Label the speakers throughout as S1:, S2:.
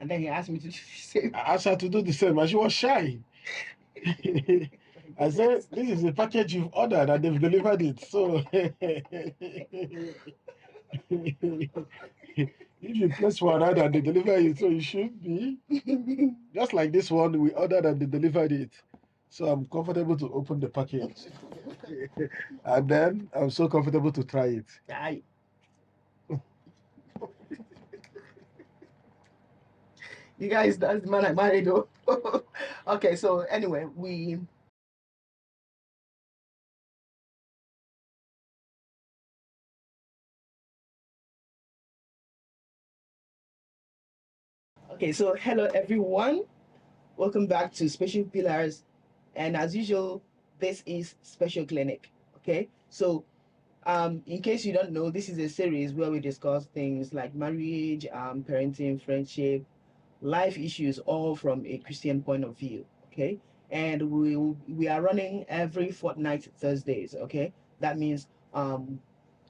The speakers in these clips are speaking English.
S1: And then he asked me to do the same.
S2: I asked her to do the same, and she was shy. I said, this is the package you've ordered, and they've delivered it. So, if you place for another and they deliver it, so you should be. Just like this one, we ordered and they delivered it. So I'm comfortable to open the package. And then I'm so comfortable to try it.
S1: Aye. You guys, that's the man I married though. Okay, so anyway, okay, so hello everyone. Welcome back to Special Pillars. And as usual, this is Special Clinic. Okay, so in case you don't know, this is a series where we discuss things like marriage, parenting, friendship, life issues, all from a Christian point of view. Okay, and we are running every fortnight Thursdays. Okay, that means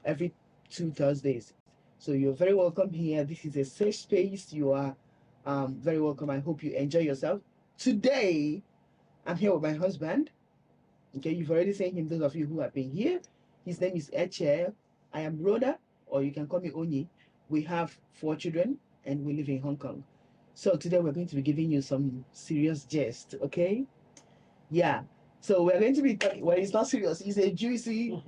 S1: every 2 Thursdays. So you're very welcome here. This is a safe space. You are very welcome. I hope you enjoy yourself. Today, I'm here with my husband. Okay, you've already seen him, those of you who have been here. His name is Eche. I am Rhoda, or you can call me Oni. We have 4 children and we live in Hong Kong. So today we're going to be giving you some serious jest, okay? Yeah. So we're going to be talking, well, it's not serious, it's a juicy,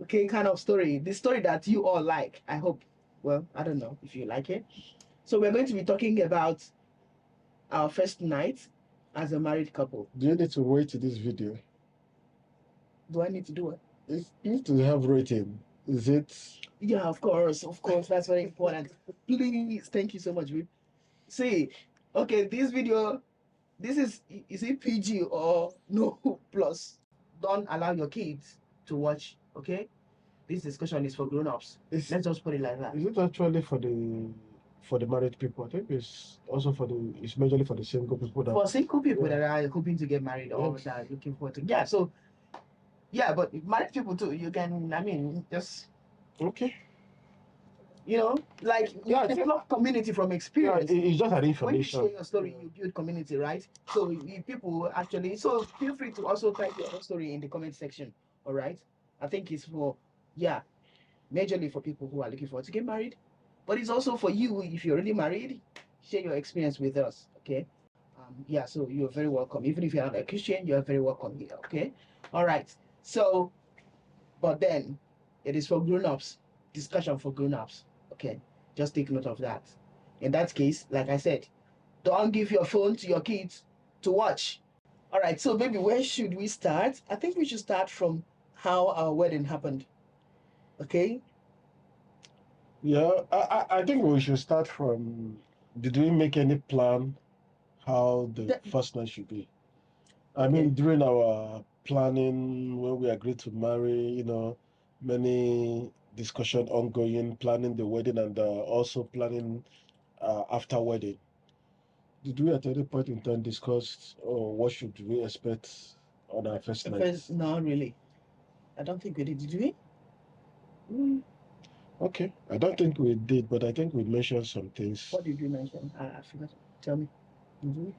S1: okay, kind of story. The story that you all like, I hope. Well, I don't know if you like it. So we're going to be talking about our first night as a married couple.
S2: Do you need to rate this video?
S1: Do I need to do it?
S2: You need to have rating. Is it?
S1: Yeah, of course, that's very important. Please, thank you so much, babe. See, okay, this video, this is it PG or no plus? Don't allow your kids to watch, okay? This discussion is for grown-ups. Let's just put it like that.
S2: Is it actually for the married people? I think it's also it's majorly for the single people.
S1: For single people that are hoping to get married or
S2: Yes.
S1: that are looking forward to, yeah, so yeah, but married people too, you can, I mean, just
S2: Okay.
S1: you know, like
S2: Yeah,
S1: develop community from experience.
S2: it's just an
S1: When you
S2: information.
S1: share your story, you build community, right? So people actually, so feel free to also type your own story in the comment section. All right. I think it's for, yeah, majorly for people who are looking forward to get married, but it's also for you if you're already married. Share your experience with us. Okay. Yeah. So you're very welcome. Even if you're not a Christian, you're very welcome here. Okay. All right. So, but then it is for grown-ups. Discussion for grown-ups. Okay. Just take note of that. In that case, like I said, don't give your phone to your kids to watch. All right, so baby, where should we start? I think we should start from how our wedding happened. Okay?
S2: Yeah, I think we should start from, did we make any plan how the first night should be? I mean, during our planning, when we agreed to marry, many discussion ongoing, planning the wedding and also planning after wedding. Did we at any point in time discuss what should we expect on our first night?
S1: No, really. I don't think we did. Did we?
S2: Okay. I don't think we did, but I think we mentioned some things.
S1: What did you mention? I forgot. Tell me. Did we?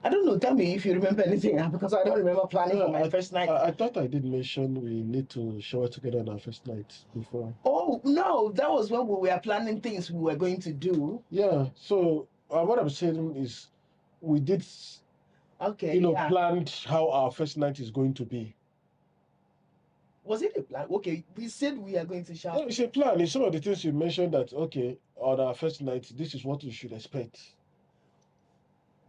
S1: I don't know. Tell me if you remember anything because I don't remember planning for my first night.
S2: I thought I did mention we need to shower together on our first night before.
S1: Oh, no. That was when we were planning things we were going to do.
S2: Yeah. So what I'm saying is we did, planned how our first night is going to be.
S1: Was it a plan? Okay, we said we are going to shower.
S2: Yeah, it's a plan. It's some of the things you mentioned that, okay, on our first night, this is what we should expect.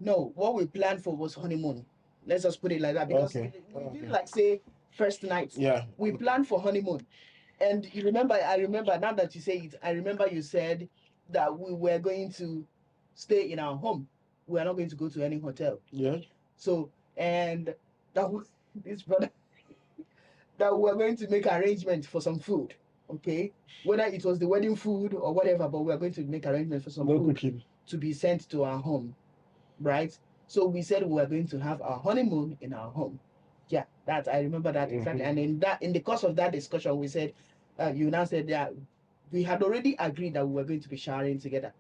S1: No, what we planned for was honeymoon. Let's just put it like that because we didn't like say first night.
S2: Yeah.
S1: We planned for honeymoon. And you remember, I remember now that you say it, I remember you said that we were going to stay in our home. We are not going to go to any hotel.
S2: Yeah.
S1: So, and that was this brother that we were going to make arrangements for some food. Okay. Whether it was the wedding food or whatever, but we are going to make arrangements for some food
S2: cooking
S1: to be sent to our home. Right? So we said we were going to have our honeymoon in our home. Yeah, that I remember that exactly. And in the course of that discussion, we said, you now said that we had already agreed that we were going to be showering together.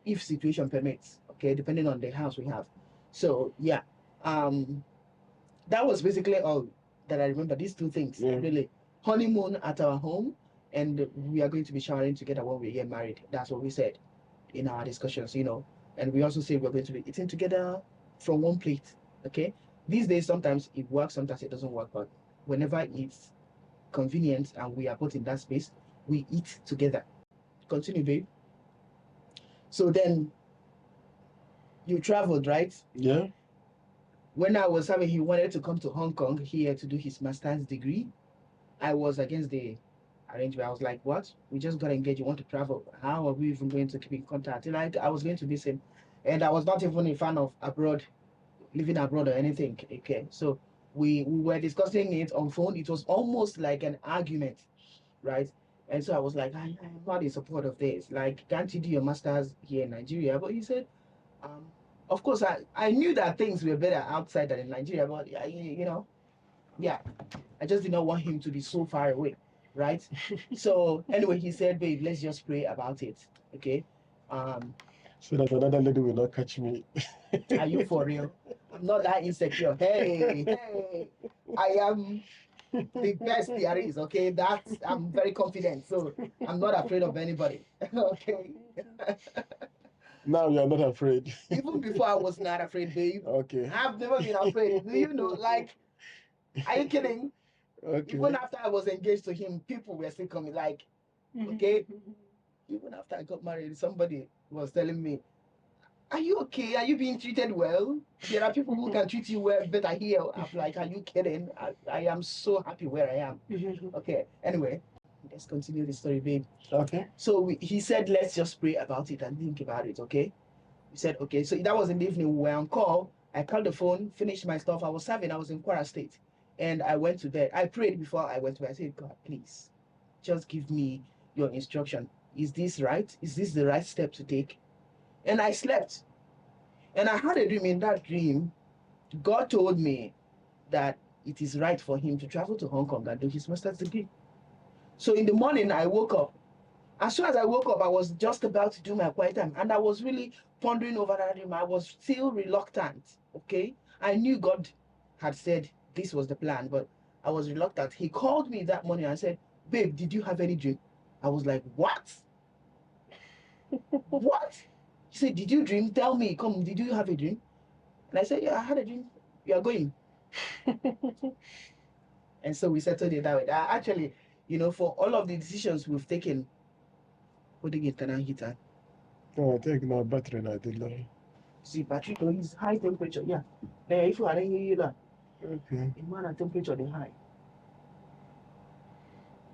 S1: if situation permits, okay, depending on the house we have. So yeah, that was basically all that I remember. These two things, really. Honeymoon at our home, and we are going to be showering together when we get married. That's what we said in our discussions, And we also say we're going to be eating together from one plate, okay? These days, sometimes it works, sometimes it doesn't work, but whenever it's convenient and we are both in that space, we eat together. Continue, babe. So then you traveled, right?
S2: Yeah.
S1: When I was having, he wanted to come to Hong Kong here to do his master's degree. I was against the arrangement. I was like, what? We just got engaged. You want to travel? How are we even going to keep in contact? Like, I was going to miss him. And I was not even a fan of living abroad or anything. Okay. So we were discussing it on phone. It was almost like an argument, right? And so I was like, I'm not in support of this. Like, can't you do your master's here in Nigeria? But he said, of course, I knew that things were better outside than in Nigeria, but yeah, I just did not want him to be so far away, right? So anyway, he said, babe, let's just pray about it, okay?
S2: So that another lady will not catch me.
S1: Are you for real? I'm not that insecure. Hey, I am the best there is, okay? I'm very confident, so I'm not afraid of anybody, okay?
S2: Now you are not afraid.
S1: Even before I was not afraid, babe.
S2: Okay.
S1: I've never been afraid. Do you know, like, are you kidding?
S2: Okay.
S1: Even after I was engaged to him, people were still coming, like, okay? Even after I got married, somebody was telling me, are you okay? Are you being treated well? There are people who can treat you well better here. I'm like, are you kidding? I am so happy where I am. Okay, anyway, let's continue the story, babe.
S2: Okay.
S1: So he said, let's just pray about it and think about it, okay? We said, okay. So that was in the evening. We were on call. I called the phone, finished my stuff. I was serving. I was in Kwara State. And I went to bed. I prayed before I went to bed. I said, God, please, just give me your instruction. Is this right? Is this the right step to take? And I slept. And I had a dream. In that dream, God told me that it is right for him to travel to Hong Kong and do his master's degree. So in the morning, I woke up. As soon as I woke up, I was just about to do my quiet time. And I was really pondering over that dream. I was still reluctant, okay? I knew God had said this was the plan, but I was reluctant. He called me that morning and said, babe, did you have any dream? I was like, what? What? He said, did you dream? Tell me, come, did you have a dream? And I said, yeah, I had a dream. You are going. And so we settled it that way. Actually, for all of the decisions we've taken, putting it on heater.
S2: Oh, I think no battery now, did not.
S1: See, battery is high temperature. Yeah. Now, if you are in here,
S2: Okay.
S1: in man, temperature they high.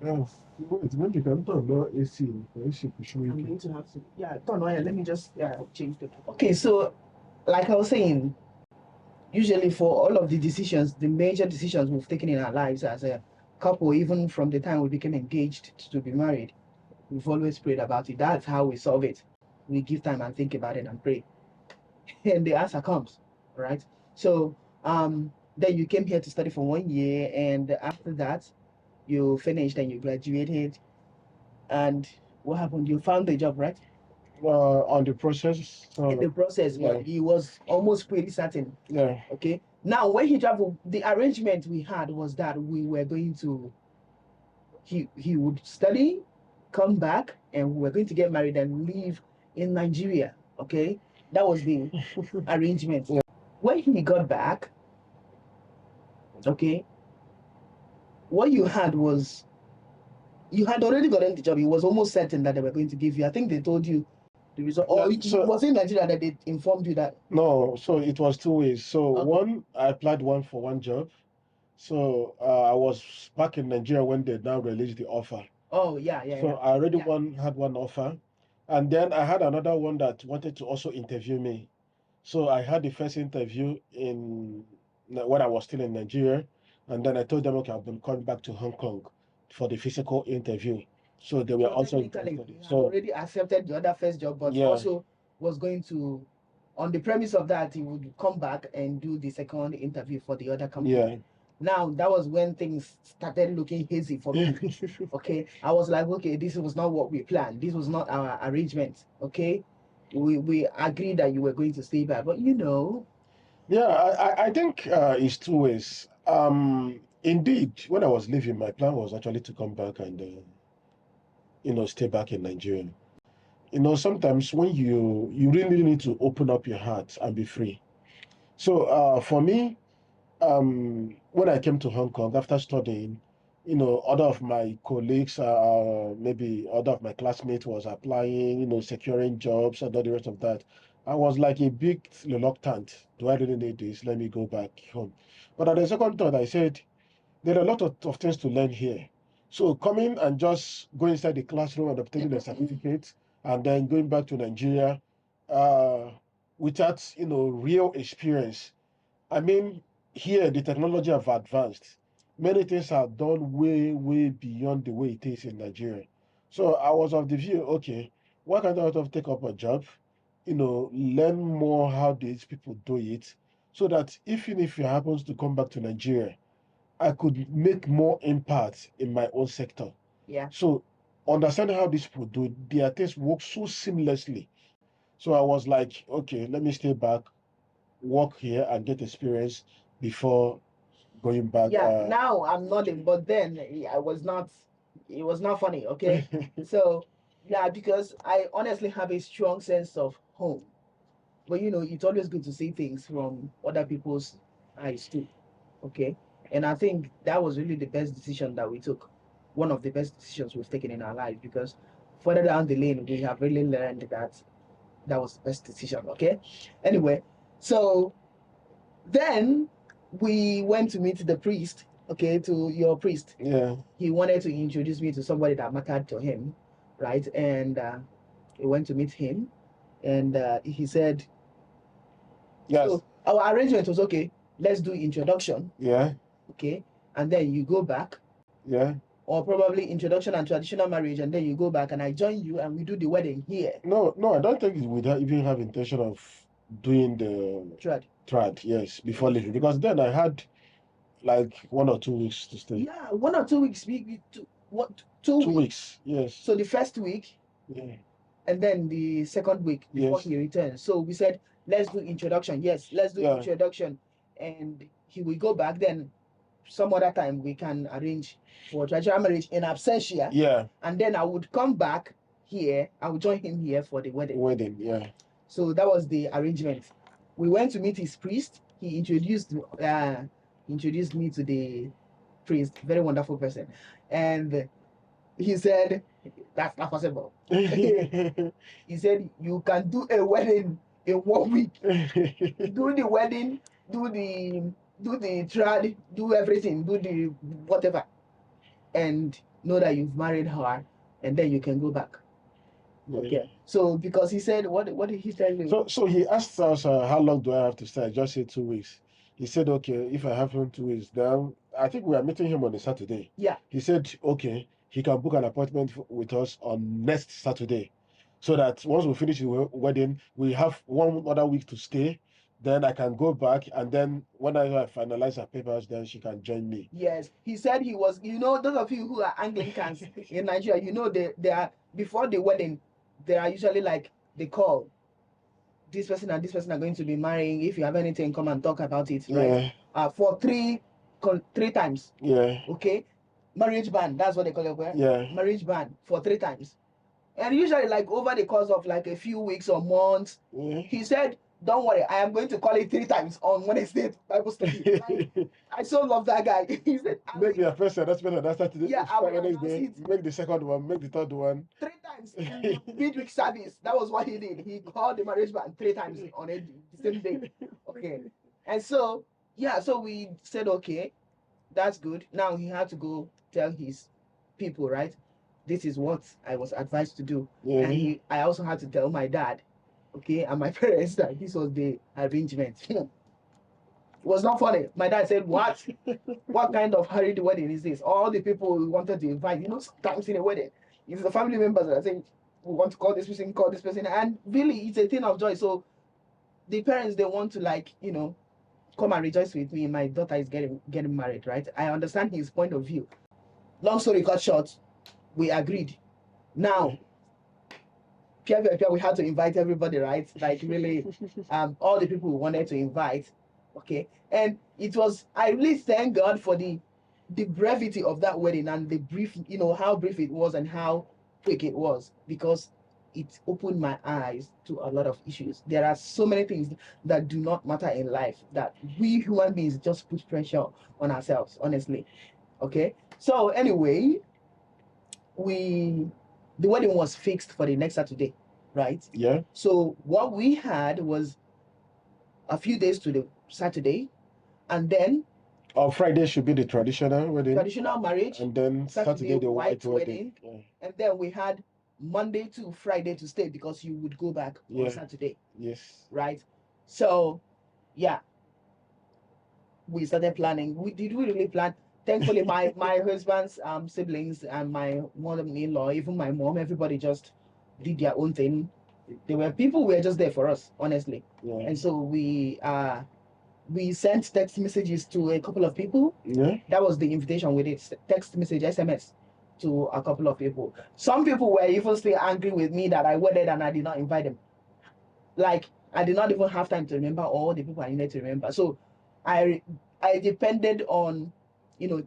S2: Oh, wait, maybe you can turn on AC. AC should show
S1: I'm
S2: you.
S1: going to have to. Yeah, turn on. Let me just change the. Okay, so like I was saying, usually for all of the decisions, the major decisions we've taken in our lives as a couple, even from the time we became engaged to be married, we've always prayed about it. That's how we solve it. We give time and think about it and pray. And the answer comes, right? So then you came here to study for 1 year, and after that, you finished and you graduated. And what happened? You found the job, right?
S2: On the process.
S1: In the process,
S2: yeah.
S1: but he was almost pretty certain.
S2: Yeah.
S1: Okay. Now, when he traveled, the arrangement we had was that we were going to. He would study, come back, and we were going to get married and live in Nigeria. Okay, that was the arrangement.
S2: Yeah.
S1: When he got back, okay, what you had was you had already gotten the job. It was almost certain that they were going to give you. I think they told you the result. Or was it in Nigeria that they informed you that?
S2: No, so it was two ways. So
S1: Okay.
S2: one, I applied for one job. So I was back in Nigeria when they now released the offer.
S1: Oh yeah, yeah.
S2: So
S1: yeah.
S2: I already had one offer, and then I had another one that wanted to also interview me. So I had the first interview when I was still in Nigeria, and then I told them, okay, I've been coming back to Hong Kong for the physical interview. So they were also
S1: interested. So already accepted the other first job, but also was going to, on the premise of that, he would come back and do the second interview for the other company.
S2: Yeah.
S1: Now that was when things started looking hazy for me. Okay, I was like, okay, this was not what we planned. This was not our arrangement. Okay, we agreed that you were going to stay back, but
S2: Yeah, I think it's two ways. Indeed, when I was leaving, my plan was actually to come back and stay back in Nigeria. Sometimes when you really need to open up your heart and be free. So for me, when I came to Hong Kong after studying, other of my colleagues, maybe other of my classmates was applying, securing jobs and all the rest of that. I was like a bit reluctant. Do I really need this? Let me go back home. But at the second thought, I said, there are a lot of things to learn here. So coming and just going inside the classroom and obtaining a certificate and then going back to Nigeria uh, without, real experience. I mean, here the technology have advanced. Many things are done way, way beyond the way it is in Nigeria. So I was of the view, okay, why can't I take up a job, learn more how these people do it, so that even if it happens to come back to Nigeria, I could make more impact in my own sector.
S1: Yeah.
S2: So understanding how these people do it, their things work so seamlessly. So I was like, okay, let me stay back, work here and get experience before going back.
S1: Yeah, now I'm nodding, but then I was not. It was not funny. Okay, so yeah, because I honestly have a strong sense of home, but it's always good to see things from other people's eyes too. Okay, and I think that was really the best decision that we took. One of the best decisions we've taken in our life, because further down the lane we have really learned that that was the best decision. Okay, anyway, so then we went to meet the priest, okay, to your priest.
S2: Yeah.
S1: He wanted to introduce me to somebody that mattered to him, right? And we went to meet him, and he said,
S2: Yes.
S1: so our arrangement was, okay, let's do introduction,
S2: Yeah.
S1: okay, and then you go back,
S2: Yeah.
S1: or probably introduction and traditional marriage, and then you go back and I join you and we do the wedding here.
S2: No, I don't think we'd even have intention of doing the
S1: Trad.
S2: yes, before leaving, because then I had like 1 or 2 weeks to stay.
S1: Yeah, 1 or 2 weeks. What 2 weeks?
S2: 2 weeks, yes.
S1: So the first week,
S2: Yeah.
S1: and then the second week before
S2: Yes.
S1: he returns. So we said, let's do introduction. Yes, let's do
S2: Yeah.
S1: introduction. And he will go back. Then some other time we can arrange for traditional marriage in absentia.
S2: Yeah.
S1: And then I would come back here. I would join him here for the wedding.
S2: Wedding, yeah.
S1: So that was the arrangement. We went to meet his priest. He introduced me to the priest. Very wonderful person. And he said, that's not possible. He said, you can do a wedding in 1 week. Do the wedding, do the trad, do everything, do the whatever, and know that you've married her, and then you can go back.
S2: Yeah.
S1: Okay. So because he said, what did he tell you?
S2: So he asked us, how long do I have to stay? I just said 2 weeks. He said, okay, if I have him 2 weeks, then I think we are meeting him on a Saturday.
S1: Yeah.
S2: He said, okay, he can book an appointment with us on next Saturday, so that once we finish the wedding, we have 1 other week to stay. Then I can go back, and then when I finalize her papers, then she can join me.
S1: Yes, he said he was. Those of you who are Anglicans in Nigeria, they are, before the wedding, they are usually like, they call, this person and this person are going to be marrying. If you have anything, come and talk about it, right?
S2: Yeah.
S1: For three times.
S2: Yeah.
S1: Okay, marriage ban. That's what they call it. Where?
S2: Yeah.
S1: Marriage ban for 3 times, and usually like over the course of like a few weeks or months.
S2: Yeah.
S1: He said, "Don't worry, I am going to call it 3 times on Wednesday Bible study." I so love that guy. He said,
S2: make the first announcement on that Saturday.
S1: Yeah, I will announce
S2: Wednesday,
S1: it.
S2: make the second one, make the third one.
S1: 3 times in the midweek service. That was what he did. He called the marriage ban 3 times on the same day. Okay. And so, yeah, so we said, okay, that's good. Now he had to go tell his people, right? This is what I was advised to do.
S2: Yeah.
S1: And I also had to tell my dad, okay, and my parents that this was the arrangement. It was not funny. My dad said, what? What kind of hurried wedding is this? All the people we wanted to invite, sometimes in a wedding, it's the family members that are saying, we want to call this person. And really, it's a thing of joy. So the parents, they want to come and rejoice with me. My daughter is getting married, right? I understand his point of view. Long story cut short, we agreed. Now, we had to invite everybody, right? Like really, all the people we wanted to invite. Okay. And it was, I really thank God for the brevity of that wedding and the brief, how brief it was and how quick it was, because it opened my eyes to a lot of issues. There are so many things that do not matter in life that we human beings just put pressure on ourselves, honestly. Okay. So anyway, the wedding was fixed for the next Saturday, right?
S2: Yeah.
S1: So what we had was a few days to the Saturday, and then
S2: On Friday should be the traditional wedding.
S1: Traditional marriage,
S2: and then Saturday the white wedding. Yeah.
S1: And then we had Monday to Friday to stay because you would go back on Saturday.
S2: Yes.
S1: Right. So, yeah, we started planning. We really plan? Thankfully, my husband's siblings and my mother-in-law, even my mom, everybody just did their own thing. There were people who were just there for us, honestly.
S2: Yeah.
S1: And so we sent text messages to a couple of people.
S2: Yeah.
S1: That was the invitation we did. Text message, SMS to a couple of people. Some people were even still angry with me that I wedded and I did not invite them. Like, I did not even have time to remember all the people I needed to remember. So I depended on,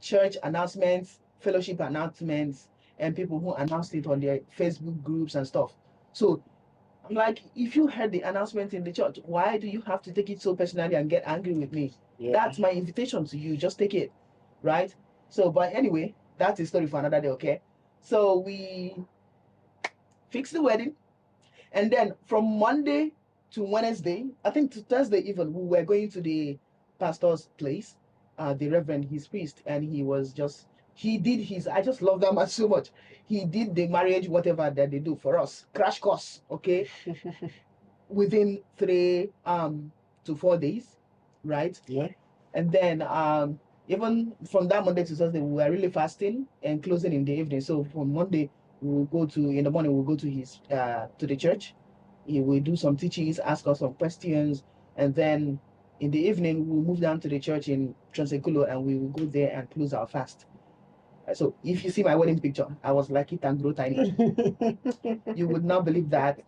S1: church announcements, fellowship announcements, and people who announced it on their Facebook groups and stuff. So I'm like, if you heard the announcement in the church, why do you have to take it so personally and get angry with me? Yeah. That's my invitation to you. Just take it, right? So, but anyway, that's a story for another day, okay? So we fixed the wedding, and then from Monday to Wednesday, I think to Thursday even, we were going to the pastor's place, the Reverend, his priest, and he did his, I just love that man so much. He did the marriage, whatever that they do for us, crash course, okay? Within 3 to 4 days, right?
S2: Yeah.
S1: And then even from that Monday to Thursday, we were really fasting and closing in the evening. So from Monday, in the morning, we'll go to his to the church. He will do some teachings, ask us some questions, and then in the evening, we'll move down to the church in Transekulo and we will go there and close our fast. So if you see my wedding picture, I was like it and grow tiny. You would not believe that.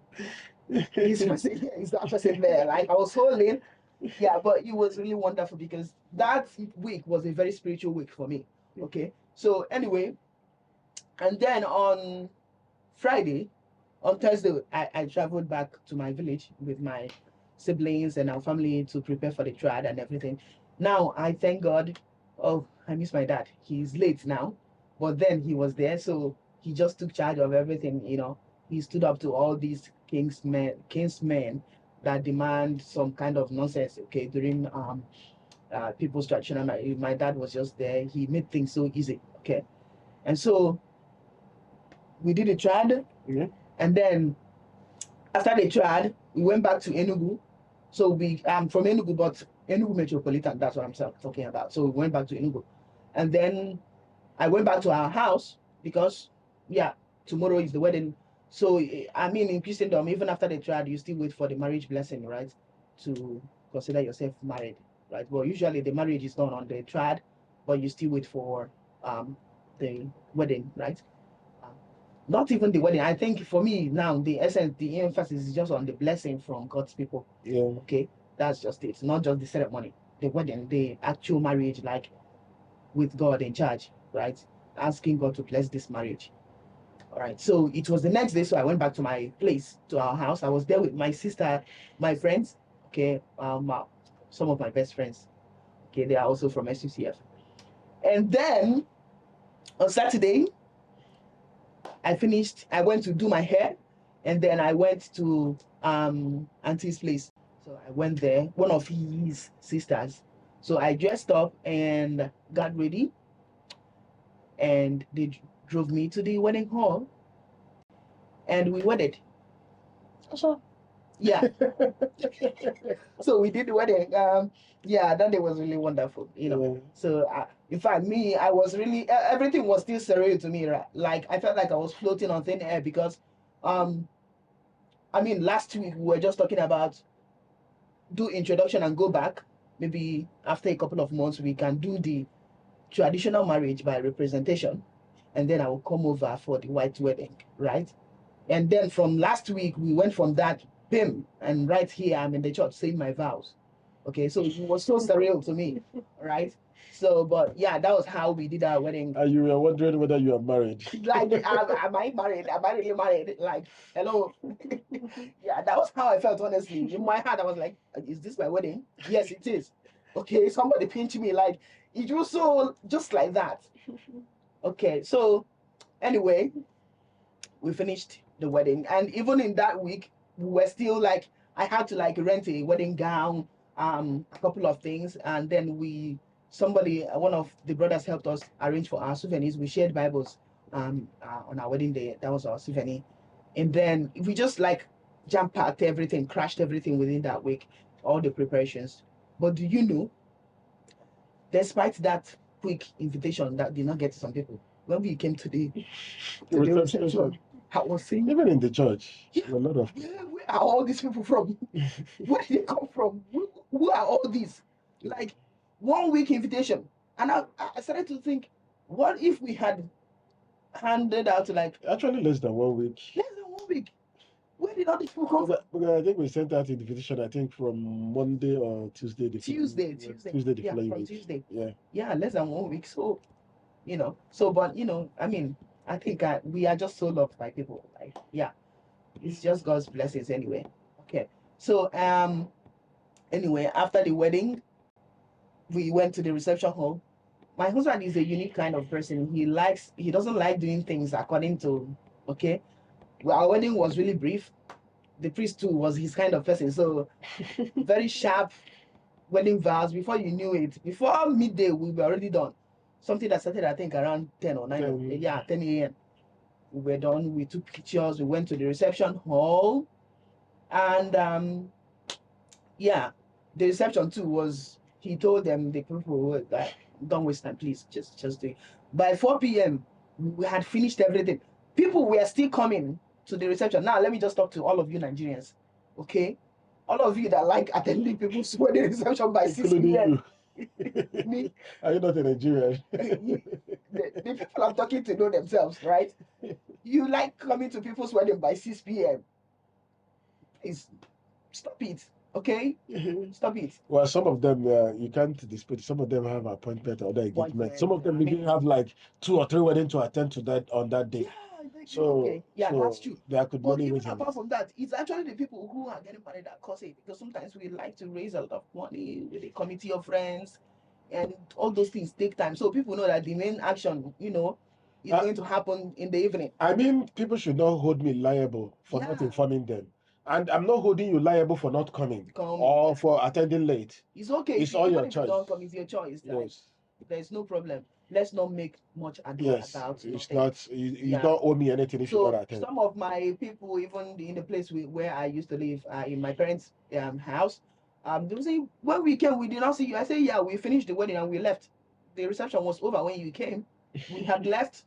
S1: He's that person there. Like, I was so lean. Yeah, but it was really wonderful because that week was a very spiritual week for me. Okay. So anyway, and then on Thursday, I traveled back to my village with my siblings and our family to prepare for the trad and everything. Now, I thank God. Oh, I miss my dad. He's late now, but then he was there, so he just took charge of everything. He stood up to all these kingsmen that demand some kind of nonsense. Okay, during people's traditional marriage, my dad was just there. He made things so easy. Okay, and so we did a trad.
S2: Yeah.
S1: And then after the trad, we went back to Enugu. So we from Enugu, but Enugu Metropolitan, that's what I'm talking about. So we went back to Enugu. And then I went back to our house because, tomorrow is the wedding. So, I mean, in Christendom, even after the trad, you still wait for the marriage blessing, right? To consider yourself married, right? Well, usually the marriage is done on the trad, but you still wait for the wedding, right? Not even the wedding. I think for me now, the emphasis is just on the blessing from God's people.
S2: Yeah.
S1: Okay, that's just it. Not just the ceremony, the wedding, the actual marriage, like with God in charge, right? Asking God to bless this marriage. All right. So it was the next day. So I went back to my place, to our house. I was there with my sister, my friends. Okay, some of my best friends. Okay, they are also from SUCF. And then on Saturday, I went to do my hair, and then I went to Auntie's place. So I went there, one of his sisters. So I dressed up and got ready, and they drove me to the wedding hall, and we wedded.
S2: So.
S1: Yeah. So we did the wedding. That day was really wonderful,
S2: Yeah.
S1: So in fact, I was really, everything was still surreal to me, right? Like, I felt like I was floating on thin air because last week we were just talking about do introduction and go back. Maybe after a couple of months we can do the traditional marriage by representation, and then I will come over for the white wedding, right? And then from last week, we went from that, bim, and right here, I'm in the church saying my vows. Okay, so it was so surreal to me, right? So, but yeah, that was how we did our wedding.
S2: And you were wondering whether you are married.
S1: Like, am I married? Am I really married? Like, hello. Yeah, that was how I felt, honestly. In my heart, I was like, is this my wedding? Yes, it is. Okay, somebody pinched me. Like, it was so just like that. Okay, so anyway, we finished the wedding, and even in that week, we were still like, I had to like rent a wedding gown, a couple of things, and then one of the brothers helped us arrange for our souvenirs. We shared Bibles on our wedding day. That was our souvenir. And then we just like jam packed everything, crashed everything within that week, all the preparations. But do you know, despite that quick invitation that did not get to some people, when we came to the reception, I was saying,
S2: even in the church,
S1: yeah,
S2: a lot of
S1: where are all these people from? Where did they come from? Who are all these? Like 1 week invitation. And I started to think, what if we had handed out like
S2: actually less than 1 week.
S1: Less than 1 week. Where did all these people come from?
S2: Because I think we sent out invitation, I think from Monday or Tuesday.
S1: Tuesday.
S2: Tuesday the
S1: Yeah,
S2: following
S1: from
S2: week.
S1: Tuesday.
S2: Yeah.
S1: Yeah, less than 1 week. So, but I mean, I think we are just so loved by people. Like, yeah, it's just God's blessings anyway. Okay. So, anyway, after the wedding, we went to the reception hall. My husband is a unique kind of person. He doesn't like doing things according to, okay. Well, our wedding was really brief. The priest too was his kind of person. So very sharp wedding vows. Before you knew it, before midday, we were already done. Something that started, I think, around 10 or 9, 10 a.m. We were done. We took pictures. We went to the reception hall. And yeah, the reception too was, he told them, the people, like, don't waste time, please, just do it. By 4 p.m., we had finished everything. People were still coming to the reception. Now, let me just talk to all of you Nigerians, okay? All of you that like attending people's wedding reception by 6 p.m. Me.
S2: Are you not a Nigerian?
S1: The people I'm talking to know themselves, right? You like coming to people's wedding by 6 p.m. Please, stop it. Okay, stop it.
S2: Well, some of them you can't dispute. Some of them have appointment or their engagement. Some of them even have like 2 or 3 weddings to attend to that on that day.
S1: Yeah,
S2: so
S1: okay. Yeah, so that's true.
S2: There could
S1: But
S2: be
S1: even
S2: reasons.
S1: apart from that, it's actually the people who are getting married that cause it, because sometimes we like to raise a lot of money with a committee of friends, and all those things take time. So people know that the main action, is going to happen in the evening.
S2: I mean, people should not hold me liable for not informing them. And I'm not holding you liable for not coming or for attending late.
S1: It's okay.
S2: It's all your choice.
S1: You don't come, it's your choice. Yes. There's no problem. Let's not make much ado about it.
S2: It's not, you don't owe me anything if you don't attend.
S1: Some of my people, even in the place where I used to live, in my parents' house, they would say, when we came, we did not see you. I say, yeah, we finished the wedding and we left. The reception was over when you came. We had left.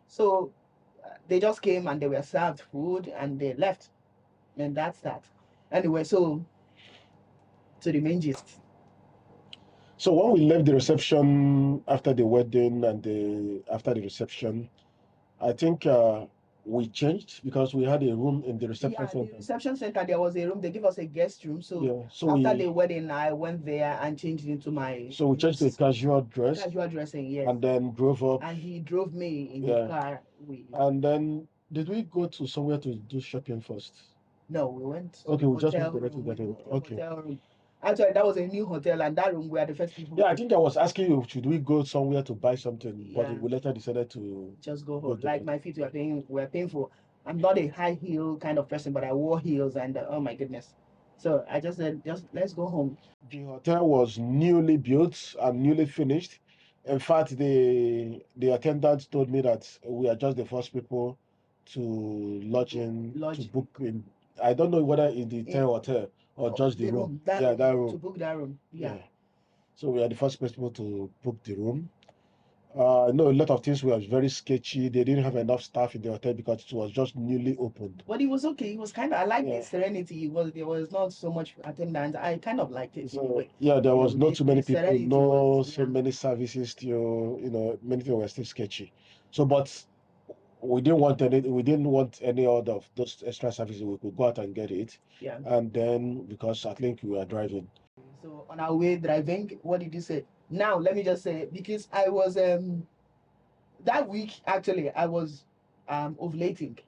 S1: So they just came and they were served food and they left. And that's that. Anyway, so to the main gist.
S2: So when we left the reception after the wedding and after the reception, I think we changed because we had a room in the reception center.
S1: The reception center, there was a room. They gave us a guest room. So after the wedding, I went there and changed into my.
S2: So we changed to a casual dress.
S1: Casual dressing, yes.
S2: And then drove up.
S1: And he drove me in the car.
S2: And then did we go to somewhere to do shopping first?
S1: No, we went.
S2: Okay, we just went directly to that room. Okay.
S1: Hotel room. Actually, that was a new hotel, and that room were the first people.
S2: Yeah, I think I was asking you, should we go somewhere to buy something? But we later decided to
S1: just go home. Like my feet were painful. I'm not a high heel kind of person, but I wore heels, and oh my goodness. So I just said, let's go home.
S2: The hotel was newly built and newly finished. In fact, the attendant told me that we are just the first people to to book in. I don't know whether in the hotel or just the room. That room.
S1: To book that room. Yeah.
S2: So we are the first people to book the room. I know a lot of things were very sketchy. They didn't have enough staff in the hotel because it was just newly opened.
S1: But it was okay. It was kind of, I like the serenity. There was not so much attendance. I kind of liked it.
S2: So, there was not too many people, so many services still, many things were still sketchy. So, but we didn't want any other of those extra services. We could go out and get it.
S1: Yeah.
S2: And then because I think we were driving.
S1: So on our way driving, what did you say? Now let me just say, because I was that week actually I was ovulating,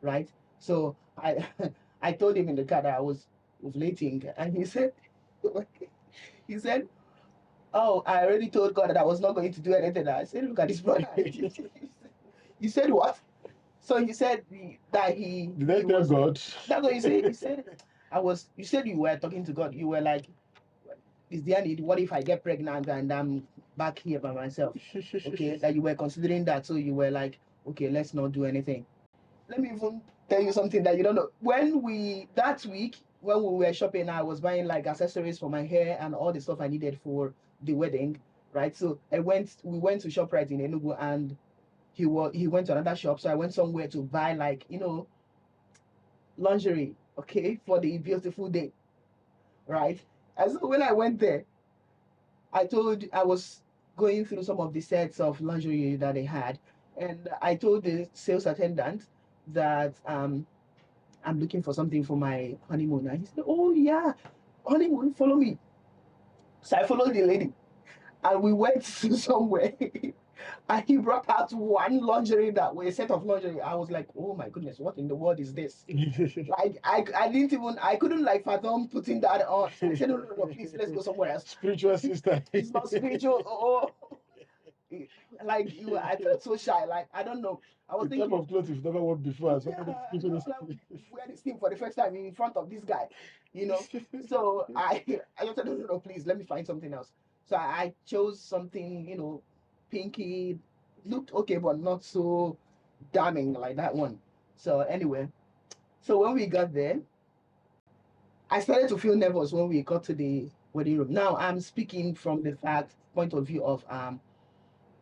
S1: right? So I I told him in the car that I was ovulating, and he said he said, "Oh, I already told God that I was not going to do anything." I said, "Look at this brother." You said what? So he said that
S2: Did I
S1: he
S2: tell
S1: was.
S2: God?
S1: That's what you said. You said I was. You said you were talking to God. You were like, "Is there need? What if I get pregnant and I'm back here by myself?" Okay, that you were considering that. So you were like, "Okay, let's not do anything." Let me even tell you something that you don't know. That week when we were shopping, I was buying like accessories for my hair and all the stuff I needed for the wedding, right? So we went to ShopRite in Enugu, and he went to another shop. So I went somewhere to buy like lingerie, okay, for the beautiful day, right? And so when I went there, I was going through some of the sets of lingerie that they had, and I told the sales attendant that I'm looking for something for my honeymoon. And he said, "Oh yeah, honeymoon, follow me." So I followed the lady, and we went to somewhere. And he brought out one lingerie that was a set of lingerie. I was like, "Oh my goodness, what in the world is this?" Like I couldn't like fathom putting that on. I said, "No, please, let's go somewhere else."
S2: Spiritual sister.
S1: It's not spiritual. Oh, like I felt so shy. Like I don't know. I was
S2: The type
S1: thinking,
S2: of clothes you've never worn before. And
S1: yeah,
S2: somebody
S1: like wear this thing for the first time in front of this guy, you know. So I just said, "No, please, let me find something else." So I chose something, pinky, looked okay, but not so damning like that one. So anyway, so when we got there, I started to feel nervous when we got to the wedding room. Now I'm speaking from the point of view of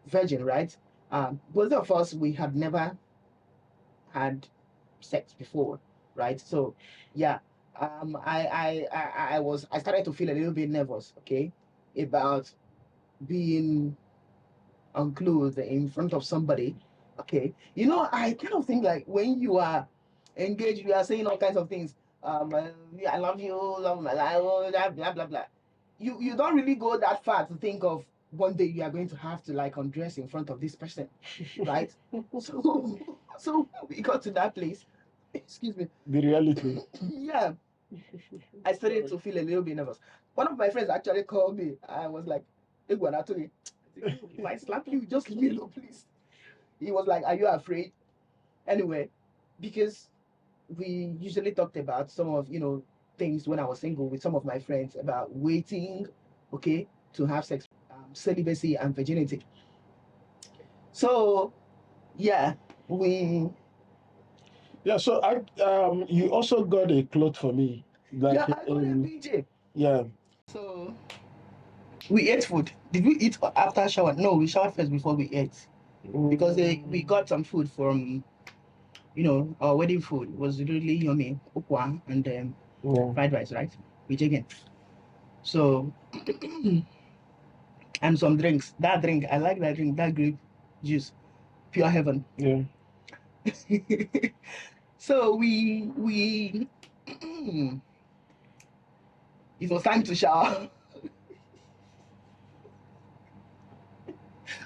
S1: virgin, right? Both of us, we had never had sex before, right? So yeah, I started to feel a little bit nervous, okay, about being unclothed in front of somebody, okay. I kind of think like when you are engaged, you are saying all kinds of things. Yeah, I love you, love my life, blah blah blah blah. You don't really go that far to think of one day you are going to have to like undress in front of this person, right? So so we got to that place. Excuse me.
S2: The reality.
S1: Yeah, I started to feel a little bit nervous. One of my friends actually called me. I was like, "Iguanaturi, if I slap you, just leave me alone, please." He was like, "Are you afraid?" Anyway, because we usually talked about some of things when I was single with some of my friends about waiting, okay, to have sex, celibacy and virginity. So yeah, we
S2: Yeah, so you also got a cloth for me.
S1: yeah,
S2: Like
S1: I got a PJ.
S2: yeah.
S1: So we ate food. Did we eat after shower? No, we showered first before we ate because we got some food from our wedding food was really yummy, ukwa and
S2: Yeah.
S1: fried rice, right? With chicken. So and some drinks. That drink, I like that drink. That grape juice, pure heaven.
S2: Yeah.
S1: So it was time to shower.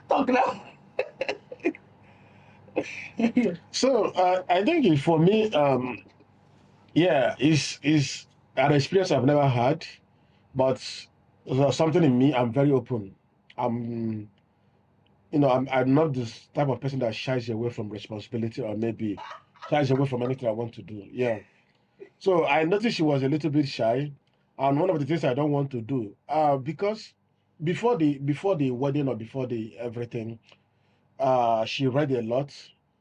S1: Talk now.
S2: So I think for me, yeah, is an experience I've never had, but something in me, I'm very open. I'm, I'm not this type of person that shies away from responsibility or maybe shies away from anything I want to do. Yeah. So I noticed she was a little bit shy, and one of the things I don't want to do, because before the wedding or before the everything, she read a lot.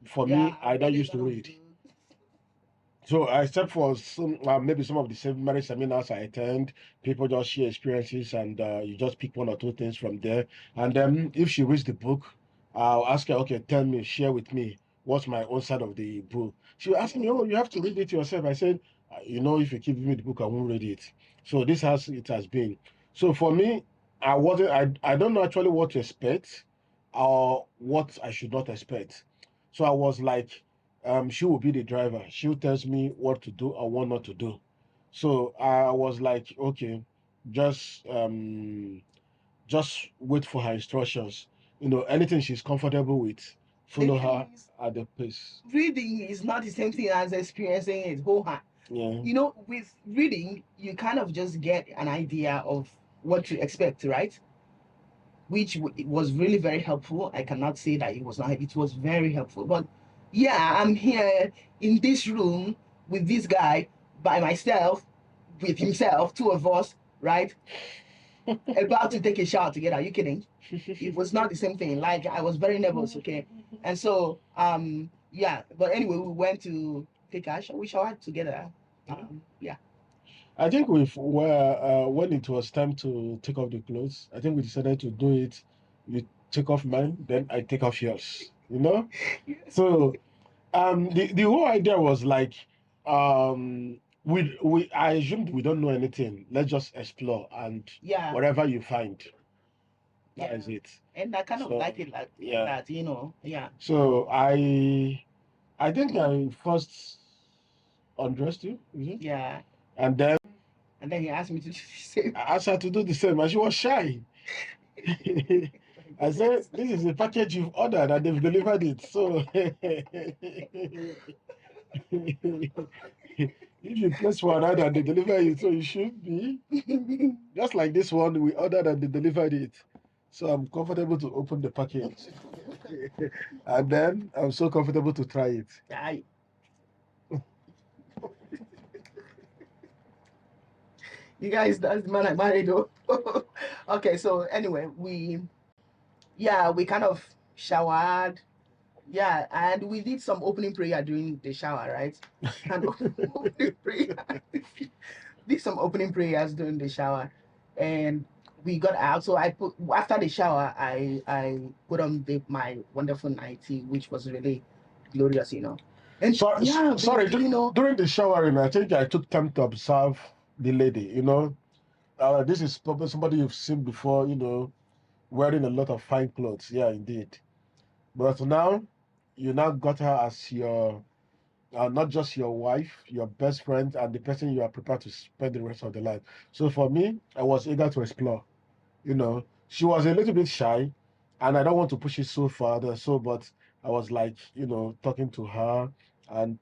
S2: For me,
S1: Yeah,
S2: I
S1: read
S2: don't
S1: a
S2: used
S1: lot
S2: to
S1: of
S2: read. So except for some maybe some of the marriage seminars I attend, people just share experiences and you just pick one or two things from there. And then if she reads the book, I'll ask her, okay, tell me, share with me what's my own side of the book. She will ask me, oh, you have to read it yourself. I said, if you keep giving me the book, I won't read it. So this has it has been. So for me, I don't know actually what to expect or what I should not expect. So I was like, she will be the driver. She tells me what to do or what not to do. So I was like, okay, just just wait for her instructions. Anything she's comfortable with,
S1: The
S2: follow
S1: thing
S2: her
S1: is,
S2: at the pace.
S1: reading is not the same thing as experiencing it whole hand.
S2: Yeah.
S1: With reading, you kind of just get an idea of what to expect, right? Which was really very helpful. I cannot say that it was not, it was very helpful. But yeah, I'm here in this room with this guy by myself, with himself, two of us, right? About to take a shower together. Are you kidding? It was not the same thing. Like, I was very nervous, okay? And so, yeah. But anyway, we went to take a shower. We showered together. Yeah.
S2: I think when it was time to take off the clothes, I think we decided to do it. You take off mine, then I take off yours. So the whole idea was like, we I assumed we don't know anything. Let's just explore, and
S1: Yeah.
S2: whatever you find, that
S1: Yeah.
S2: is it.
S1: And I kind of
S2: So,
S1: like it like
S2: yeah.
S1: that, yeah.
S2: So I think I first undressed you, is it?
S1: Yeah.
S2: And then
S1: And then he asked me to do the same.
S2: I asked her to do the same, and she was shy. I said, "This is the package you've ordered, and they've delivered it. So if you place for another and they deliver it, so you should be just like this one. We ordered and they delivered it. So I'm comfortable to open the package, and then I'm so comfortable to try it.
S1: I, you guys, that's the man I married though. Okay, so anyway, we kind of showered. Yeah, and we did some opening prayer during the shower, right? Kind of opening prayer. Did some opening prayers during the shower, and we got out. So I put after the shower, I put on my wonderful nightie, which was really glorious, And
S2: So,
S1: yeah,
S2: sorry, during the showering, I think I took time to observe the lady. This is probably somebody you've seen before. Wearing a lot of fine clothes. Yeah, indeed. But now, you now got her as your, not just your wife, your best friend, and the person you are prepared to spend the rest of the life. So for me, I was eager to explore. She was a little bit shy, and I don't want to push it so further. But I was like, talking to her, and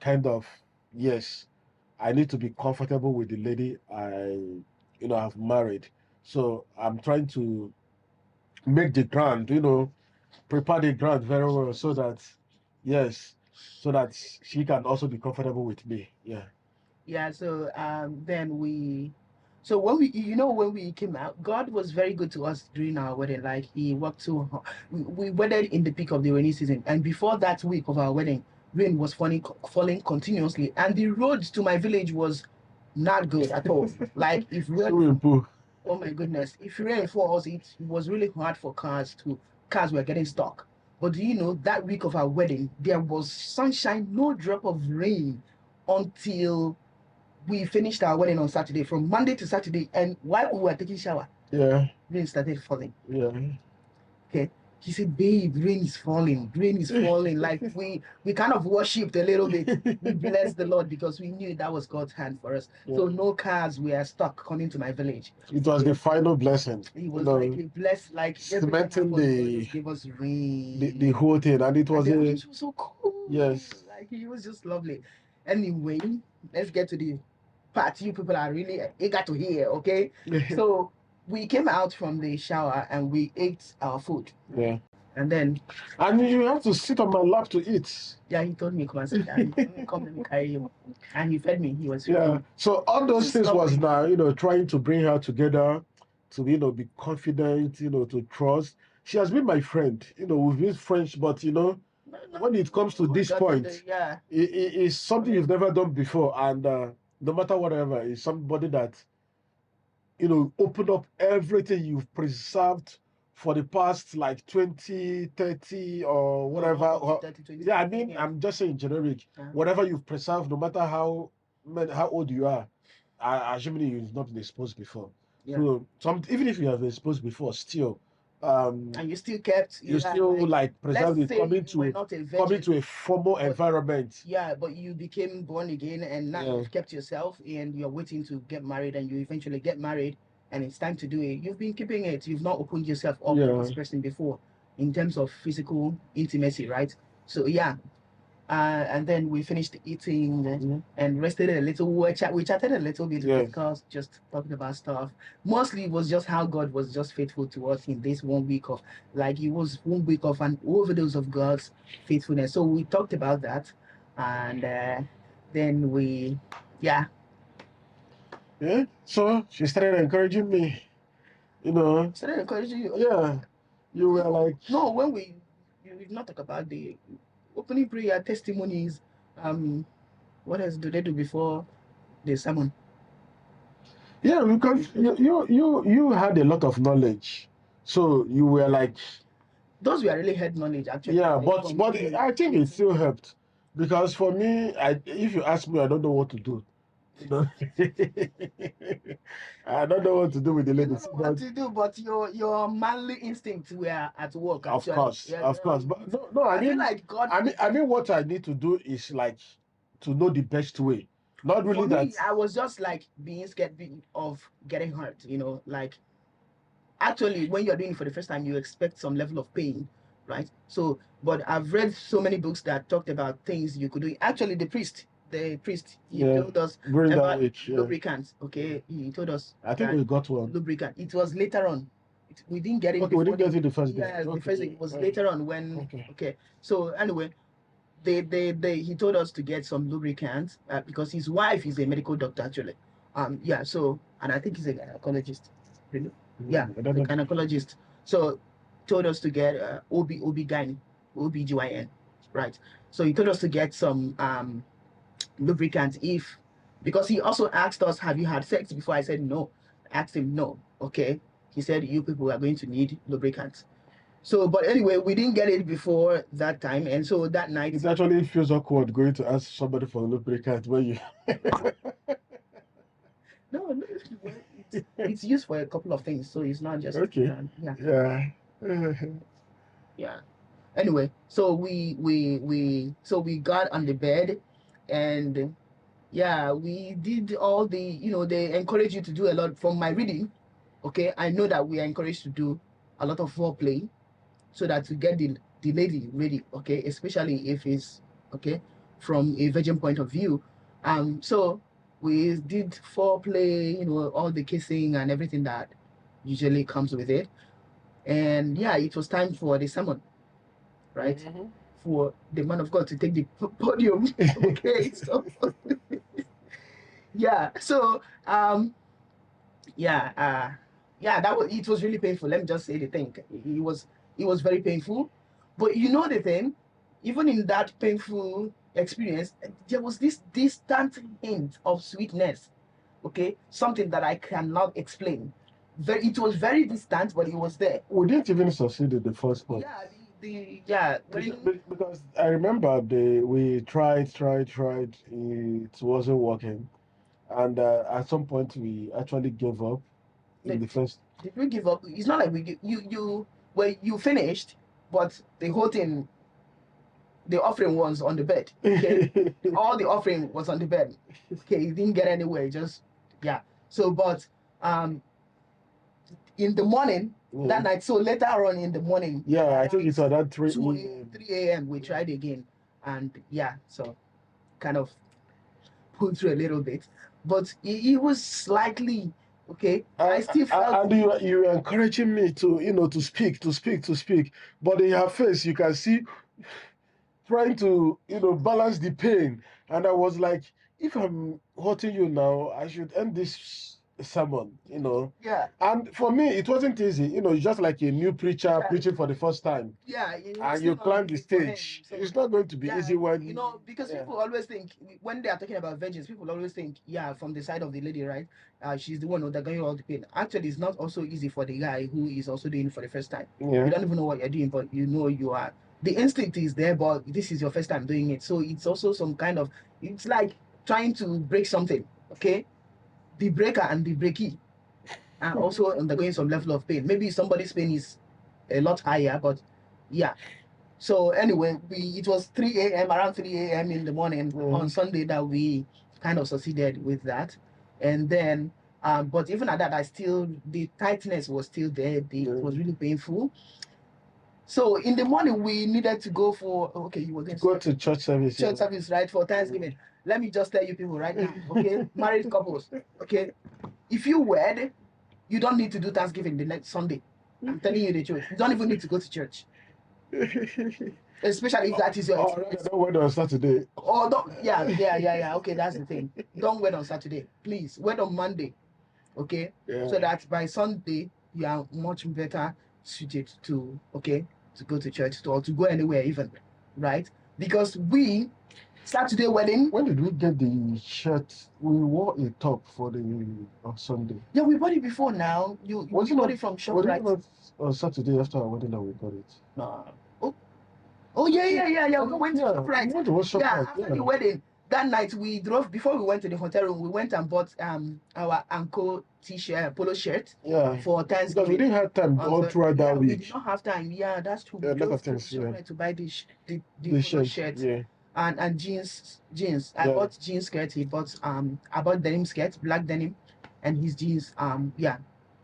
S2: kind of, yes, I need to be comfortable with the lady have married. So I'm trying to make the ground, prepare the ground very well so that, yes, so that she can also be comfortable with me. Yeah.
S1: Yeah, so then so when we came out, God was very good to us during our wedding. Like, he worked so hard. We wedded in the peak of the rainy season, and before that week of our wedding, rain was falling continuously, and the road to my village was not good at all. Like, if rain,
S2: Swimming pool.
S1: oh my goodness, if rain falls, it was really hard for cars were getting stuck. But do you know that week of our wedding, there was sunshine, no drop of rain until we finished our wedding on Saturday, from Monday to Saturday, and while we were taking shower,
S2: Yeah.
S1: rain started falling.
S2: Yeah.
S1: Okay. He said, "Babe, rain is falling. Rain is falling." Like, we kind of worshipped a little bit. We blessed the Lord because we knew that was God's hand for us.
S2: Yeah.
S1: So no cars were stuck coming to my village.
S2: It was the final blessing.
S1: He was like, he blessed, like,
S2: cementing
S1: God just gave us rain.
S2: the whole thing, and it was
S1: And the beach was so cool.
S2: yes.
S1: Like, he was just lovely. Anyway, let's get to the part you people are really eager to hear, okay? So we came out from the shower and we ate our food.
S2: Yeah.
S1: And then,
S2: And you have to sit on my lap to eat.
S1: yeah, he told me, come and sit down. Come, let me carry you. And he fed me. He was
S2: Yeah. So all those things was
S1: lovely.
S2: now, trying to bring her together, to be confident, to trust. She has been my friend. We've been friends, but when it comes to this point,
S1: yeah,
S2: it's something you've never done before, and no matter whatever, it's somebody that opened up everything you've preserved for the past like 20, 30 or whatever.
S1: No, 30, 20,
S2: Yeah, I mean,
S1: yeah.
S2: I'm just saying generic.
S1: Yeah.
S2: Whatever you've preserved, no matter how old you are, assuming you've not been exposed before.
S1: Yeah.
S2: So even if you have been exposed before, still,
S1: and you still kept,
S2: you still like preserve
S1: let's
S2: it,
S1: say you were not a virgin,
S2: to a formal environment.
S1: yeah, but you became born again, and now you've kept yourself, and you're waiting to get married, and you eventually get married, and it's time to do it. You've been keeping it. You've not opened yourself up to this person before, in terms of physical intimacy, right? So yeah, and then we finished eating and rested a little. We chatted a little bit, because just talking about stuff. Mostly it was just how God was just faithful to us in this 1 week of, like, it was 1 week of an overdose of God's faithfulness. So we talked about that, and then we, yeah.
S2: So she started encouraging me.
S1: Started encouraging you.
S2: Yeah, you were like,
S1: no, when you did not talk about the opening prayer, testimonies. What else do they do before the sermon?
S2: Yeah, because you had a lot of knowledge, so you were like,
S1: those were really head knowledge, actually.
S2: Yeah, but I think it still helped, because for me, if you ask me, I don't know what to do. I don't know what to do with the ladies.
S1: What to do, but your manly instincts were at work.
S2: Of course, but no. I mean, feel like God. I mean, what I need to do is like to know the best way. Not really
S1: for me, I was just like being scared of getting hurt. Like, actually, when you're doing it for the first time, you expect some level of pain, right? So, but I've read so many books that talked about things you could do. Actually, the priest, he told us about lubricants. Okay, he told us.
S2: I think we got one
S1: lubricant. It was later on. We didn't get it.
S2: Okay, we didn't get it the first day.
S1: Yes, the first day. It was later on when. Okay. So anyway, he told us to get some lubricants, because his wife is a medical doctor, actually. Yeah. So, and I think he's a gynecologist. Really? Yeah, the gynecologist. So told us to get OBGYN, right? So he told us to get some lubricant, because he also asked us, have you had sex before? I said no. I asked him no. Okay. He said, you people are going to need lubricants. So, but anyway, we didn't get it before that time, and so that night. It
S2: actually feels awkward going to ask somebody for a lubricant when you.
S1: No, it's used for a couple of things, so it's not just.
S2: Okay. Yeah.
S1: Yeah. Anyway, so we got on the bed, and yeah, we did all the, they encourage you to do a lot. From my reading, okay, I know that we are encouraged to do a lot of foreplay, so that to get the lady ready, okay, especially if it's, okay, from a virgin point of view. So we did foreplay, all the kissing and everything that usually comes with it. And yeah, it was time for the sermon, right? For the man of God to take the podium. Okay, so yeah, so it was really painful. Let me just say the thing. It was very painful. But the thing, even in that painful experience, there was this distant hint of sweetness. Okay, something that I cannot explain. It was very distant, but it was there.
S2: We didn't even succeed in the first one.
S1: Yeah,
S2: because I remember we tried, it wasn't working, and at some point we actually gave up in the first.
S1: Did we give up? It's not like you finished, but the whole thing, the offering was on the bed. Okay, all the offering was on the bed. Okay, you didn't get anywhere. Just So, but in the morning that night, so later on in the morning.
S2: Yeah, I think it's at that 3
S1: a.m. we tried again, and so kind of pulled through a little bit, but it was slightly okay. I still felt.
S2: And you were encouraging me to speak, but in her face you can see trying to balance the pain, and I was like, if I'm hurting you now, I should end this sermon.
S1: Yeah.
S2: And for me, it wasn't easy. It's just like a new preacher preaching for the first time.
S1: Yeah.
S2: And you climb the stage. So it's not going to be easy when
S1: because people always think, when they are talking about virgins, people always think, from the side of the lady, right? She's the one that's going all the pain. Actually, it's not also easy for the guy who is also doing it for the first time.
S2: Yeah.
S1: You don't even know what you're doing, but you are. The instinct is there, but this is your first time doing it. So it's also some kind of, it's like trying to break something, okay? The breaker and the breakee are also undergoing some level of pain. Maybe somebody's pain is a lot higher, but yeah. So anyway, it was 3 a.m. around 3 a.m. in the morning on Sunday that we kind of succeeded with that. And then but even at that, the tightness was still there. It was really painful. So in the morning we needed to go for you were going
S2: Go to church service.
S1: church service, right, for Thanksgiving. Let me just tell you people right now, okay, married couples, okay, if you wed, you don't need to do Thanksgiving the next Sunday. I'm telling you the truth. You don't even need to go to church. Especially if that is your
S2: experience. Don't wed on Saturday.
S1: Oh, don't, yeah. Okay, that's the thing. Don't wed on Saturday. Please, wed on Monday. Okay?
S2: Yeah.
S1: So that by Sunday, you are much better suited to go to church or to go anywhere even. Right? Because Saturday wedding.
S2: When did we get the shirt? We wore a top for the on Sunday.
S1: Yeah, we bought it before now. You bought it from shop, right?
S2: Was it not on Saturday after our wedding that we got it?
S1: No. Oh yeah. We went to shop, right? After the wedding. That night we drove, before we went to the hotel room, we went and bought our Anko t-shirt, polo shirt for Thanksgiving.
S2: Because we didn't have time all throughout that week.
S1: We did not have time. Yeah, that's true.
S2: Yeah, a lot of things,
S1: to buy the polo shirt.
S2: Yeah.
S1: And jeans. I bought jeans skirt. He bought I bought denim skirt, black denim, and his jeans.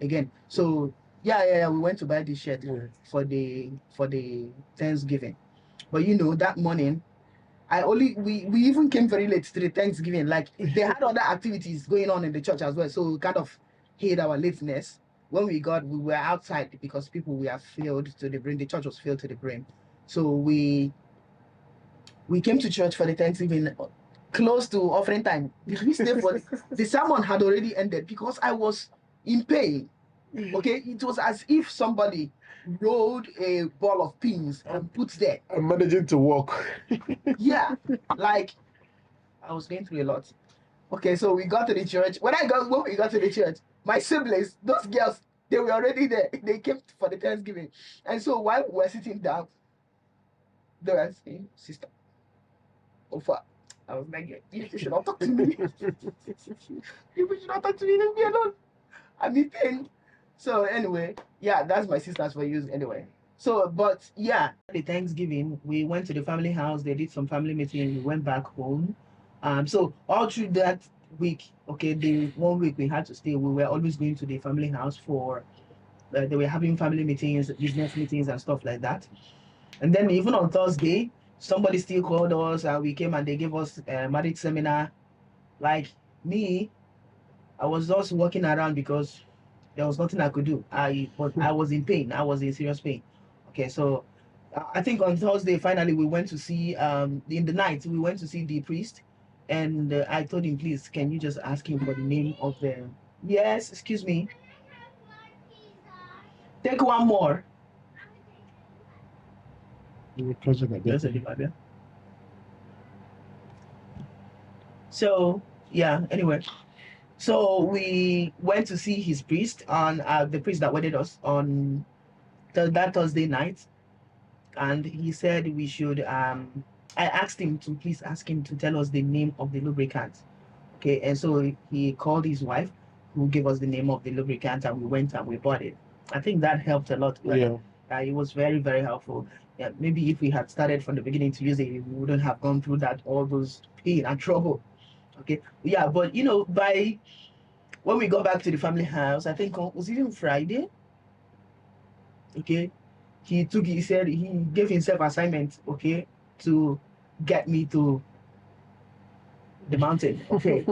S1: Again. So we went to buy the shirt for the Thanksgiving. But that morning, we even came very late to the Thanksgiving. Like they had other activities going on in the church as well, so we kind of hid our lateness. When we were outside because people were filled to the brim. The church was filled to the brim, so we came to church for the Thanksgiving close to offering time. We stayed for the sermon had already ended because I was in pain. Okay, it was as if somebody rolled a ball of pins and put there.
S2: I'm managing to walk.
S1: Yeah, like I was going through a lot. Okay, so we got to the church. When we got to the church, my siblings, those girls, they were already there. They came for the Thanksgiving. And so while we were sitting down, they were saying, "Sister, Ofa." I was like, "You should not talk to me. You should not talk to me. Leave me alone. I'm in pain." So anyway, that's my sisters for you anyway. So, but the Thanksgiving, we went to the family house. They did some family meeting. We went back home. So all through that week, the 1 week we had to stay, we were always going to the family house for. They were having family meetings, business meetings, and stuff like that. And then even on Thursday, somebody still called us, and we came and they gave us a marriage seminar. Like me, I was just walking around because there was nothing I could do. I was in pain. I was in serious pain. Okay, so I think on Thursday, finally, we went to see, in the night, we went to see the priest. And I told him, please, can you just ask him for the name of the... Yes, excuse me. Take one more. So, anyway. So we went to see his priest, on the priest that wedded us on that Thursday night, and he said we should. I asked him to please ask him to tell us the name of the lubricant. Okay, and so he called his wife, who gave us the name of the lubricant, and we went and we bought it. I think that helped a lot. It was very, very helpful. Yeah, maybe if we had started from the beginning to use it, we wouldn't have gone through all those pain and trouble. Okay, but by when we got back to the family house, I think was it even Friday? Okay, he said he gave himself assignment, to get me to the mountain. Okay,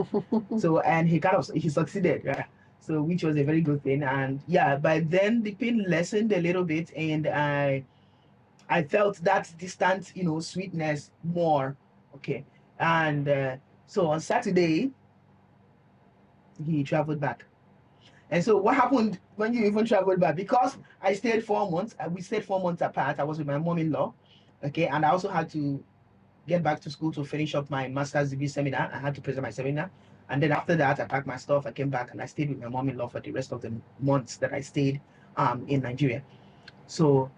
S1: so and he succeeded, right? So which was a very good thing, and by then the pain lessened a little bit, and I felt that distant, sweetness more. Okay, and so on Saturday he traveled back. And so what happened when you even traveled back? Because I stayed 4 months, we stayed 4 months apart. I was with my mom-in-law, and I also had to get back to school to finish up my master's degree seminar. I had to present my seminar. And then after that, I packed my stuff, I came back, and I stayed with my mom-in-law for the rest of the months that I stayed in Nigeria. So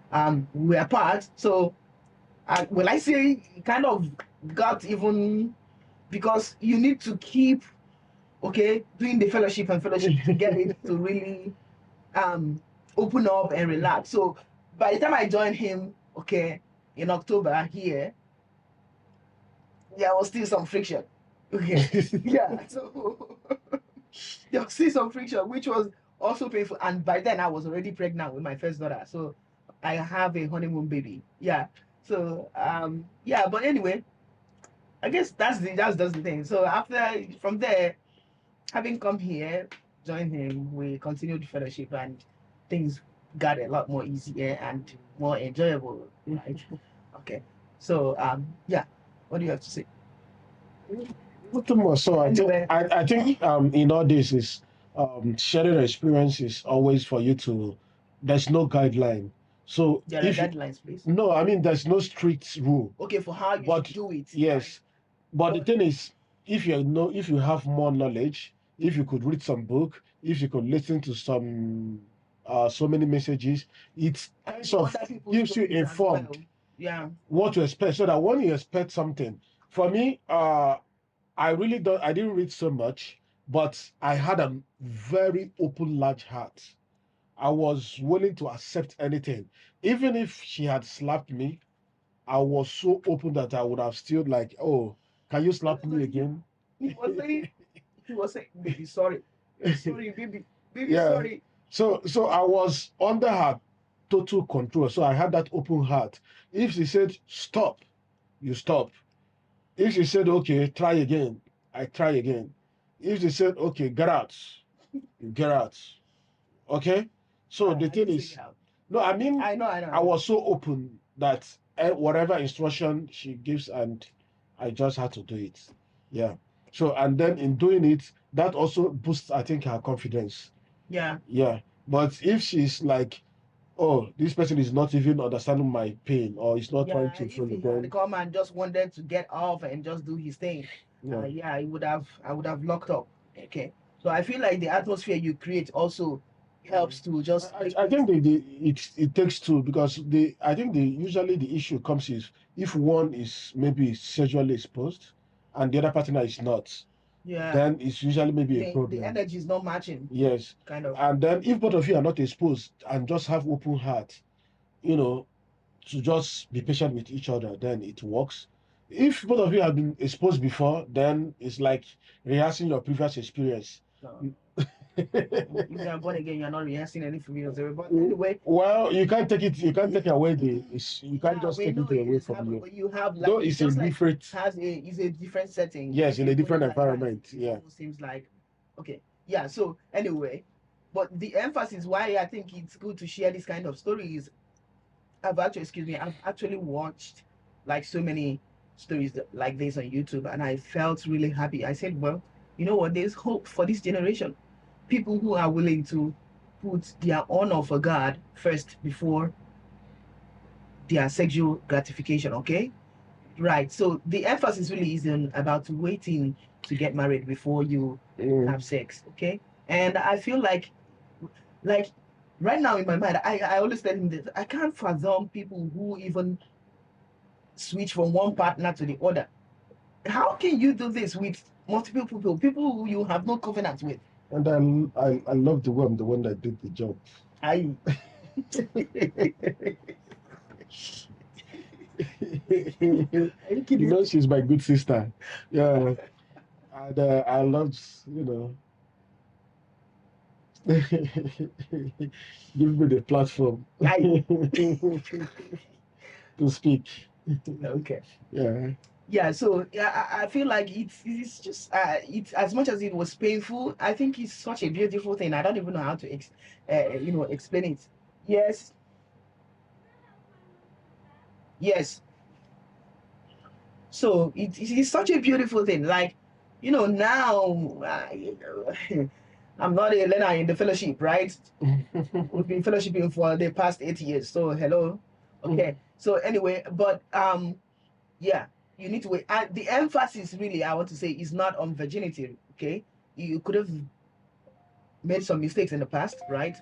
S1: we were apart. So will I say kind of got even, because you need to keep doing the fellowship to get it to really open up and relax. So by the time I joined him, okay, in October here, there was still some friction. Okay. Yeah. So there was still some friction, which was also painful. And by then I was already pregnant with my first daughter. So I have a honeymoon baby. Yeah. So yeah, but anyway, I guess that's the thing. So after from there, having come here, joined him, we continued the fellowship and things got a lot more easier and more enjoyable, right? Okay. So yeah, what do you have to say?
S2: Not too much. So
S1: Anyway,
S2: I think in all this is sharing experience is always for you to. There's no guideline. So
S1: there are
S2: if you,
S1: guidelines, please.
S2: no, I mean there's no strict rule.
S1: Okay, for how you
S2: But
S1: should do it, right?
S2: yes, but the
S1: But
S2: thing is, if you have more knowledge, if you could read some book, if you could listen to some so many messages, it
S1: and
S2: kind
S1: see
S2: of
S1: other people's
S2: gives you
S1: stories as well.
S2: informed
S1: Yeah.
S2: what to expect, so that when you expect something, for me, I didn't read so much, but I had a very open, large heart. I was willing to accept anything. Even if she had slapped me, I was so open that I would have still like, oh, can you slap me again?
S1: He was saying, baby, sorry. Sorry, baby. Baby,
S2: Yeah.
S1: sorry.
S2: So I was under her total control. So I had that open heart. If she said stop, you stop. If she said okay, try again, I try again. If she said okay, get out, you get out. Okay. So the
S1: I
S2: thing
S1: didn't say
S2: is,
S1: get out.
S2: no, I mean,
S1: I know.
S2: I was so open that whatever instruction she gives, and I just had to do it. Yeah. So, and then in doing it, that also boosts, I think, her confidence.
S1: Yeah.
S2: Yeah. But if she's like, oh, this person is not even understanding my pain, or is not trying
S1: Yeah,
S2: to
S1: if
S2: feel
S1: he
S2: it,
S1: had
S2: then
S1: come and just wanted to get off and just do his thing,
S2: yeah.
S1: yeah, I would have locked up. Okay, so I feel like the atmosphere you create also helps to just make
S2: I think
S1: things.
S2: it takes two, because I think usually the issue comes is if one is maybe sexually exposed and the other partner is not,
S1: Yeah,
S2: then it's usually maybe a
S1: the
S2: problem.
S1: energy is not matching,
S2: Yes.
S1: kind of.
S2: And then if both of you are not exposed and just have open heart, you know, to just be patient with each other, then it works. If both of you have been exposed before, then it's like rehearsing your previous experience.
S1: No. If you are born again, you're not rehearsing any familiar story. But anyway,
S2: Well, you can't take it. You can't take away you can't
S1: yeah,
S2: just
S1: we
S2: take
S1: know
S2: it
S1: it
S2: away
S1: is
S2: from
S1: happening,
S2: you.
S1: but you have
S2: Though
S1: like
S2: it's a
S1: just like
S2: different,
S1: has a is a different setting.
S2: yes,
S1: If
S2: in
S1: you
S2: a
S1: put
S2: different
S1: it like that,
S2: environment.
S1: it
S2: Yeah.
S1: almost seems like okay. Yeah. So anyway, but the emphasis why I think it's good to share this kind of stories. I've actually watched like so many stories like this on YouTube, and I felt really happy. I said, well, you know what? There's hope for this generation. People who are willing to put their honor for God first before their sexual gratification. Okay, right. So the emphasis really isn't about waiting to get married before you have sex. Okay, and I feel like right now in my mind, I always tell him that I can't fathom people who even switch from one partner to the other. How can you do this with multiple people who you have no covenant with?
S2: And I love the way I'm the one that did the job.
S1: I
S2: You know, she's my good sister. Yeah. And I love, give me the platform
S1: I
S2: to speak.
S1: okay.
S2: Yeah.
S1: Yeah, so yeah, I feel like it's just it's as much as it was painful, I think it's such a beautiful thing. I don't even know how to explain it. Yes, yes. So it's such a beautiful thing. Like, now I'm not a learner in the fellowship, right? We've been fellowshipping for the past 8 years. So hello. Okay. So anyway, but yeah, you need to wait. And the emphasis really I want to say is not on virginity. Okay. You could have made some mistakes in the past, right?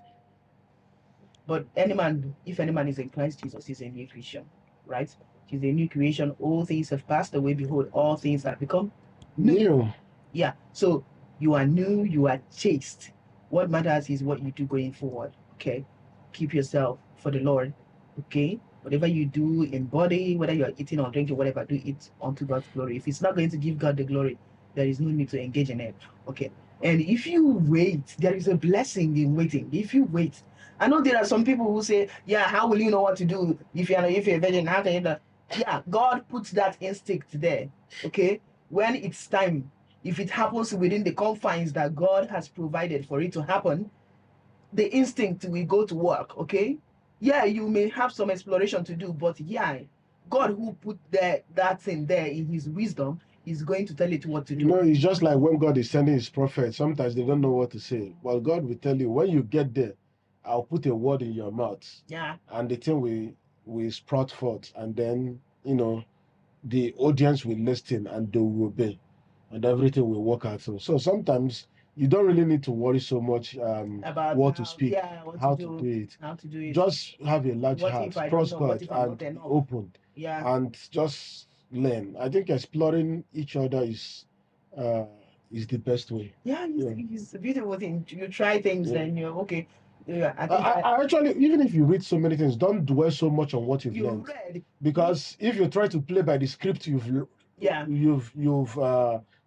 S1: But any man, if any man is in Christ Jesus, is a new creation, right? He's a new creation. All things have passed away. Behold, all things have become new.
S2: New.
S1: Yeah. So you are new, you are chaste. What matters is what you do going forward. Okay. Keep yourself for the Lord. Okay, whatever you do in body, whether you are eating or drinking, whatever, do it unto God's glory. If it's not going to give God the glory, there is no need to engage in it. Okay, and if you wait, there is a blessing in waiting. If you wait, I know there are some people who say, "Yeah, how will you know what to do if you're a virgin? How can you do?" Yeah, God puts that instinct there. Okay, when it's time, if it happens within the confines that God has provided for it to happen, the instinct will go to work. Okay, yeah, you may have some exploration to do, but yeah, God who put that thing there in his wisdom is going to tell it what to
S2: You
S1: do.
S2: know, it's just like when God is sending his prophets, sometimes they don't know what to say. Well, God will tell you, when you get there, I'll put a word in your mouth.
S1: Yeah,
S2: And the thing will sprout forth. And then, the audience will listen and they will obey. And everything will work out. So sometimes you don't really need to worry so much
S1: about
S2: what to speak,
S1: yeah, what
S2: how
S1: to
S2: to
S1: do,
S2: do it.
S1: how to do it.
S2: Just have a large
S1: What
S2: heart,
S1: if I don't
S2: trust
S1: know? What
S2: God,
S1: if I'm
S2: and
S1: not
S2: be
S1: enough?
S2: open.
S1: Yeah,
S2: And just learn. I think exploring each other uh, is the best way.
S1: yeah,
S2: Yeah.
S1: it's a beautiful thing. You try things,
S2: Yeah.
S1: then you're okay. Yeah, I
S2: I,
S1: think
S2: I actually, even if you read so many things, don't dwell so much on what you've
S1: you
S2: learned.
S1: read.
S2: Because if you try to play by the script
S1: Yeah,
S2: you've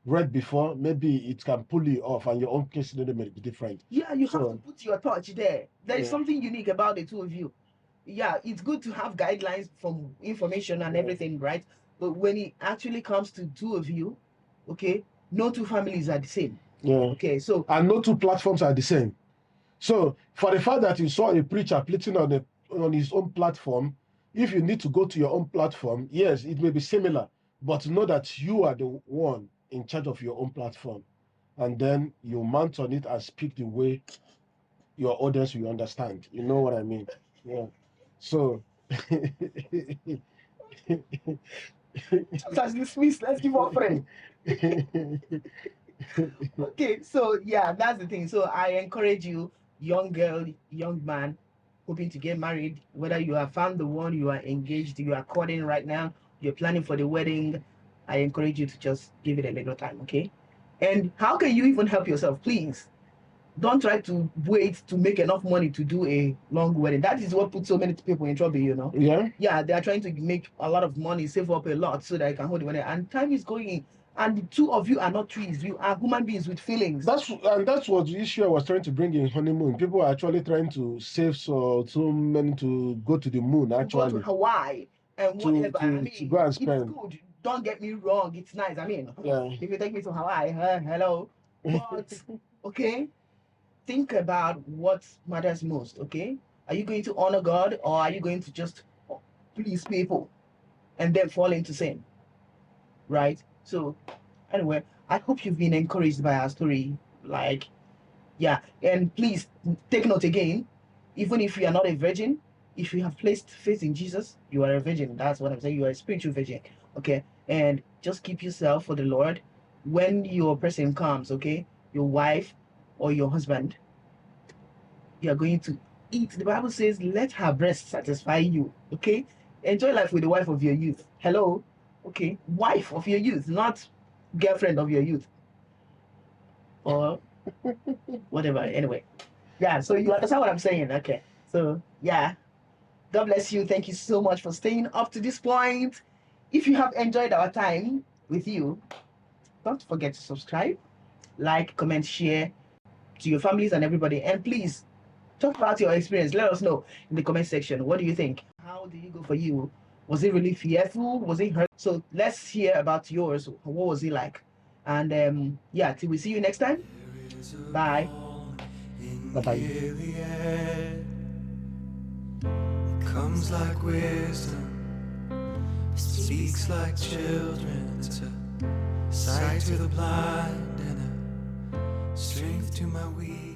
S2: read before, maybe it can pull you off, and your own case scenario may be different.
S1: yeah, you have to
S2: So
S1: put your touch there. There is
S2: yeah,
S1: something unique about the two of you. Yeah, it's good to have guidelines from information and
S2: yeah,
S1: everything, right? But when it actually comes to two of you, okay, no two families are the same.
S2: yeah.
S1: Okay, so
S2: And no two platforms are the same. So for the fact that you saw a preacher preaching on his own platform, if you need to go to your own platform, yes, it may be similar, but know that you are the one in charge of your own platform, and then you mount on it and speak the way your audience will understand. You know what I mean? Yeah. So
S1: just as dismissed, let's give offering. Okay, so yeah, that's the thing. So I encourage you, young girl, young man, hoping to get married, whether you have found the one, you are engaged, you are courting right now, you're planning for the wedding, I encourage you to just give it a little time, okay? And how can you even help yourself? Please don't try to wait to make enough money to do a long wedding. That is what puts so many people in trouble, you know?
S2: Yeah.
S1: Yeah, they are trying to make a lot of money, save up a lot so that they can hold the wedding. And time is going. And the two of you are not trees. You are human beings with feelings.
S2: That's what the issue I was trying to bring in honeymoon. People are actually trying to save so many to go to the moon.
S1: To go to
S2: Actually,
S1: Hawaii and whatever. I mean,
S2: to go and
S1: it's
S2: spend.
S1: good. Don't get me wrong. It's nice. I mean,
S2: Yeah.
S1: if you take me to Hawaii, hello. But, okay, think about what matters most, okay? Are you going to honor God or are you going to just please people and then fall into sin? Right? So, anyway, I hope you've been encouraged by our story. Like, yeah, and please take note again, even if you are not a virgin, if you have placed faith in Jesus, you are a virgin. That's what I'm saying. You are a spiritual virgin. Okay. And just keep yourself for the Lord. When your person comes, okay, your wife or your husband, you are going to eat. The Bible says, let her breast satisfy you. Okay. Enjoy life with the wife of your youth. Hello. Okay. Wife of your youth, not girlfriend of your youth. Or whatever. Anyway. Yeah, so you understand what I'm saying? Okay. So, yeah. God bless you. Thank you so much for staying up to this point. If you have enjoyed our time with you, don't forget to subscribe, like, comment, share to your families and everybody. And please talk about your experience. Let us know in the comment section. What do you think? How did it go for you? Was it really fearful? Was it hurt? So let's hear about yours. What was it like? And yeah, till we see you next time. Bye.
S2: Bye bye.
S3: Comes like wisdom, speaks like children. It's a sight to the blind and a strength to my weak.